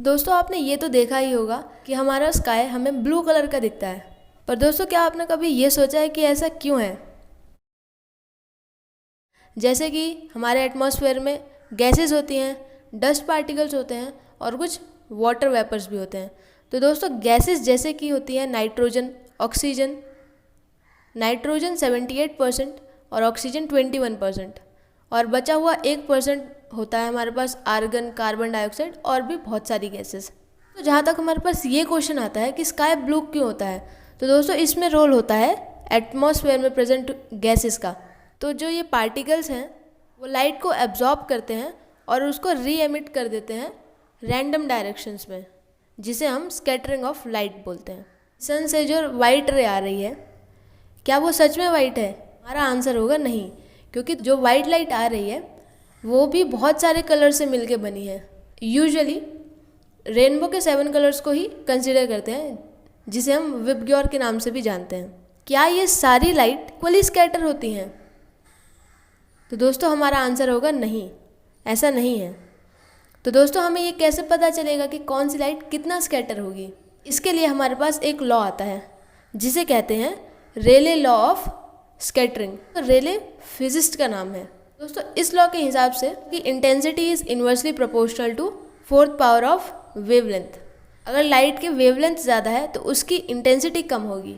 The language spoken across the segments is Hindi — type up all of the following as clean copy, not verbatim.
तो दोस्तों आपने ये तो देखा ही होगा कि हमारा स्काई हमें ब्लू कलर का दिखता है, पर दोस्तों क्या आपने कभी ये सोचा है कि ऐसा क्यों है? जैसे कि हमारे एटमॉस्फेयर में गैसेस होती हैं, डस्ट पार्टिकल्स होते हैं और कुछ वाटर वेपर्स भी होते हैं। तो दोस्तों गैसेस जैसे कि होती हैं नाइट्रोजन, ऑक्सीजन। नाइट्रोजन 78% और ऑक्सीजन 21%, और बचा हुआ 1% होता है हमारे पास आर्गन, कार्बन डाइऑक्साइड और भी बहुत सारी गैसेस। तो जहाँ तक हमारे पास ये क्वेश्चन आता है कि स्काई ब्लू क्यों होता है, तो दोस्तों इसमें रोल होता है एटमॉस्फेयर में प्रेजेंट गैसेस का। तो जो ये पार्टिकल्स हैं वो लाइट को एब्जॉर्ब करते हैं और उसको री एमिट कर देते हैं रैंडम डायरेक्शंस में, जिसे हम स्कैटरिंग ऑफ लाइट बोलते हैं। सन से जो वाइट रे आ रही है, क्या वो सच में वाइट है? हमारा आंसर होगा नहीं, क्योंकि जो वाइट लाइट आ रही है वो भी बहुत सारे कलर से मिलके बनी है। यूजुअली रेनबो के 7 कलर्स को ही कंसिडर करते हैं, जिसे हम विबग्योर के नाम से भी जानते हैं। क्या ये सारी लाइट इक्वली स्कैटर होती हैं? तो दोस्तों हमारा आंसर होगा नहीं, ऐसा नहीं है। तो दोस्तों हमें ये कैसे पता चलेगा कि कौन सी लाइट कितना स्कैटर होगी? इसके लिए हमारे पास एक लॉ आता है जिसे कहते हैं रेले लॉ ऑफ स्कैटरिंग। तो रेले फिजिस्ट का नाम है। दोस्तों इस लॉ के हिसाब से कि intensity is inversely proportional to 4th power of wavelength. अगर लाइट की वेवलेंथ ज़्यादा है तो उसकी इंटेंसिटी कम होगी,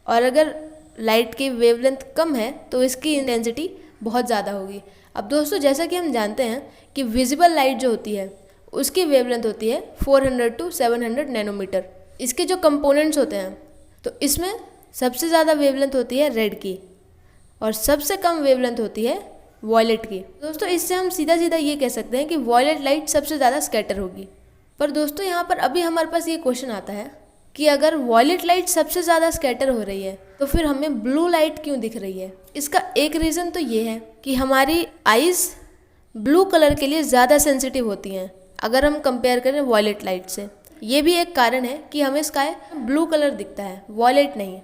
और अगर लाइट की वेवलेंथ कम है तो इसकी इंटेंसिटी बहुत ज़्यादा होगी। अब दोस्तों जैसा कि हम जानते हैं कि विजिबल लाइट जो होती है उसकी वेवलेंथ होती है 400 to 700 नैनोमीटर। इसके जो कंपोनेंट्स होते हैं, तो इसमें सबसे ज़्यादा वेवलेंथ होती है रेड की और सबसे कम वेवलेंथ होती है वॉयलेट की। दोस्तों इससे हम सीधा सीधा ये कह सकते हैं कि वॉयलेट लाइट सबसे ज़्यादा स्कैटर होगी। पर दोस्तों यहाँ पर अभी हमारे पास ये क्वेश्चन आता है कि अगर वॉयलेट लाइट सबसे ज़्यादा स्कैटर हो रही है तो फिर हमें ब्लू लाइट क्यों दिख रही है? इसका एक रीज़न तो ये है कि हमारी आइज़ ब्लू कलर के लिए ज़्यादा सेंसिटिव होती हैं अगर हम कंपेयर करें वॉयलेट लाइट से। ये भी एक कारण है कि हमें स्काई ब्लू कलर दिखता है, वॉयलेट नहीं।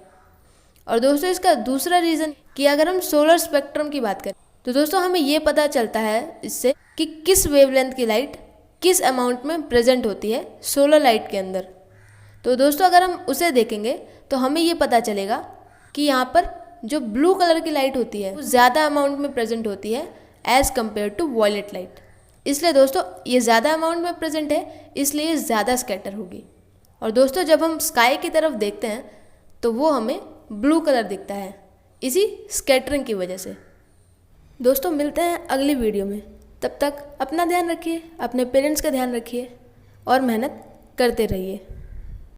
और दोस्तों इसका दूसरा रीज़न कि अगर हम सोलर स्पेक्ट्रम की बात करें तो दोस्तों हमें ये पता चलता है इससे कि किस वेवलेंथ की लाइट किस अमाउंट में प्रेजेंट होती है सोलर लाइट के अंदर। तो दोस्तों अगर हम उसे देखेंगे तो हमें ये पता चलेगा कि यहाँ पर जो ब्लू कलर की लाइट होती है वो ज़्यादा अमाउंट में प्रेजेंट होती है as compare to violet light. इसलिए दोस्तों ये ज़्यादा अमाउंट में प्रेजेंट है, इसलिए ज़्यादा स्कैटर होगी। और दोस्तों जब हम स्काई की तरफ देखते हैं तो वो हमें ब्लू कलर दिखता है, इसी स्कैटरिंग की वजह से। दोस्तों मिलते हैं अगली वीडियो में, तब तक अपना ध्यान रखिए, अपने पेरेंट्स का ध्यान रखिए और मेहनत करते रहिए।